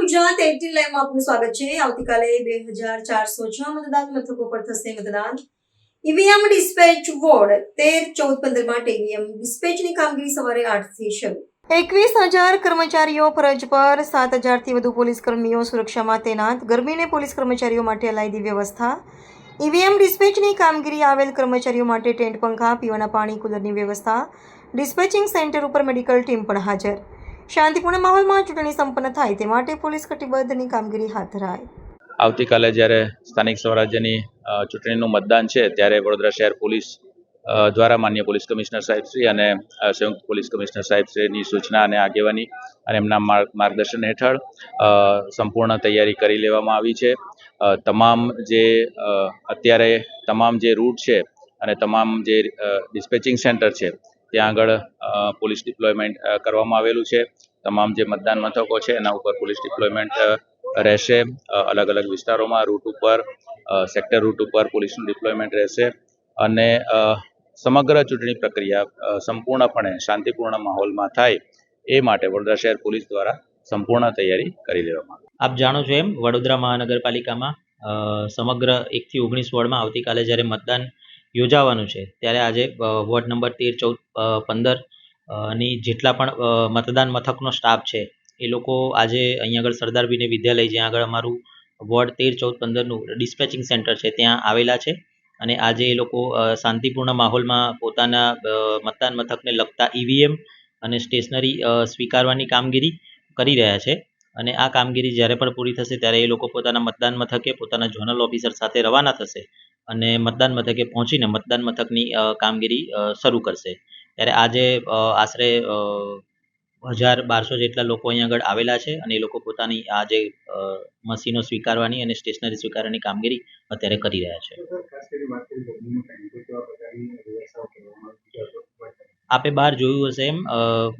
ગુજરાત 18 લાઈવમાં આપનું સ્વાગત છે। આવતીકાલે 2406 મતદાન મથકો પર થશે મતદાન। ઈવીએમ ડિસ્પેચ વોર્ડ 13, 14, 15 માટે ઈવીએમ ડિસ્પેચની કામગીરી સવારે 8 થી શરૂ। 21,000 કર્મચારીઓ ફરજ પર, 7,000 થી વધુ પોલીસ કર્મીઓ સુરક્ષામાં તૈનાત। ગરમીને પોલીસ કર્મચારીઓ માટે અલાયદી વ્યવસ્થા। ઈવીએમ ડિસ્પેચની કામગીરી આવેલ કર્મચારીઓ માટે ટેન્ટ, પંખા, પીવાના પાણી, કુલરની વ્યવસ્થા। ડિસ્પેચિંગ સેન્ટર ઉપર મેડિકલ ટીમ પણ હાજર। શાંતિપૂર્ણ માહોલમાં ચૂંટણી સંપન્ન થાય તે માટે પોલીસ કટિબદ્ધની કામગીરી હાથ ધરાઈ। આવતીકાલે જ્યારે સ્થાનિક સ્વરાજ્યની ચૂંટણીનું મતદાન છે ત્યારે વડોદરા શહેર પોલીસ દ્વારા માનનીય પોલીસ કમિશનર સાહેબશ્રી અને સંયુક્ત પોલીસ કમિશનર સાહેબશ્રીની સૂચના અને આગેવાની અને એમના માર્ગદર્શન હેઠળ સંપૂર્ણ તૈયારી કરી લેવામાં આવી છે। તમામ જે અત્યારે તમામ જે રૂટ છે અને તમામ જે ડિસ્પેચિંગ સેન્ટર છે ત્યાં આગળ પોલીસ ડિપ્લોયમેન્ટ કરવામાં આવેલું છે। તમામ જે મતદાન મથકો છે એના ઉપર પોલીસ ડિપ્લોયમેન્ટ રહેશે। અલગ અલગ વિસ્તારોમાં રૂટ ઉપર સેક્ટર રૂટ ઉપર પોલીસનું ડિપ્લોયમેન્ટ રહેશે અને સમગ્ર ચૂંટણી પ્રક્રિયા સંપૂર્ણપણે શાંતિપૂર્ણ માહોલમાં થાય એ માટે વડોદરા શહેર પોલીસ દ્વારા સંપૂર્ણ તૈયારી કરી લેવામાં આવી। આપ જાણો છો એમ વડોદરા મહાનગરપાલિકામાં સમગ્ર 1 થી 19 વોર્ડમાં આવતીકાલે જ્યારે મતદાન યોજાવાનું છે ત્યારે આજે વોર્ડ નંબર 13, 14, 15 ની જેટલા પણ મતદાન મથકનો સ્ટાફ છે એ લોકો આજે અહીંયા આગળ સરદાર વિનય વિદ્યાલય જ્યાં આગળ અમારું વોર્ડ 13, 14, 15નું ડિસ્પેચિંગ સેન્ટર છે ત્યાં આવેલા છે અને આજે એ લોકો શાંતિપૂર્ણ માહોલમાં પોતાના મતદાન મથકને લગતા ઈવીએમ અને સ્ટેશનરી સ્વીકારવાની કામગીરી કરી રહ્યા છે અને આ કામગીરી જ્યારે પણ પૂરી થશે ત્યારે એ લોકો પોતાના મતદાન મથકે પોતાના ઝોનલ ઓફિસર સાથે રવાના થશે અને મતદાન મથકે પહોંચીને મતદાન મથકની કામગીરી શરૂ કરશે। ત્યારે આજે આશરે 1,200 જેટલા લોકો અહીંયા આગળ આવેલા છે અને એ લોકો પોતાની આ જે મશીનો સ્વીકારવાની અને સ્ટેશનરી સ્વીકારવાની કામગીરી અત્યારે કરી રહ્યા છે। આપે બહાર જોયું હશે એમ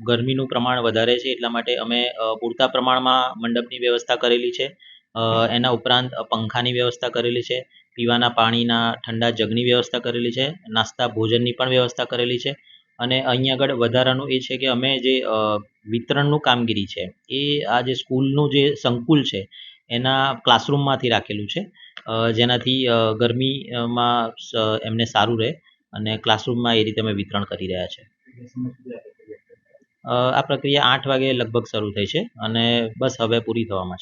ગરમીનું પ્રમાણ વધારે છે એટલા માટે અમે પૂરતા પ્રમાણમાં મંડપની વ્યવસ્થા કરેલી છે। એના ઉપરાંત પંખાની વ્યવસ્થા કરેલી છે, પીવાના પાણીના ઠંડા જગની વ્યવસ્થા કરેલી છે, નાસ્તા ભોજનની પણ વ્યવસ્થા કરેલી છે અને અહીં આગળ વધારાનું એ છે કે અમે જે વિતરણનું કામગીરી છે એ આ જે સ્કૂલનું જે સંકુલ છે એના ક્લાસરૂમમાંથી રાખેલું છે જેનાથી ગરમીમાં એમને સારું રહે અને ક્લાસરૂમમાં એ રીતે અમે વિતરણ કરી રહ્યા છે। આ પ્રક્રિયા 8 વાગે લગભગ શરૂ થઈ છે અને બસ હવે પૂરી થવામાં છે।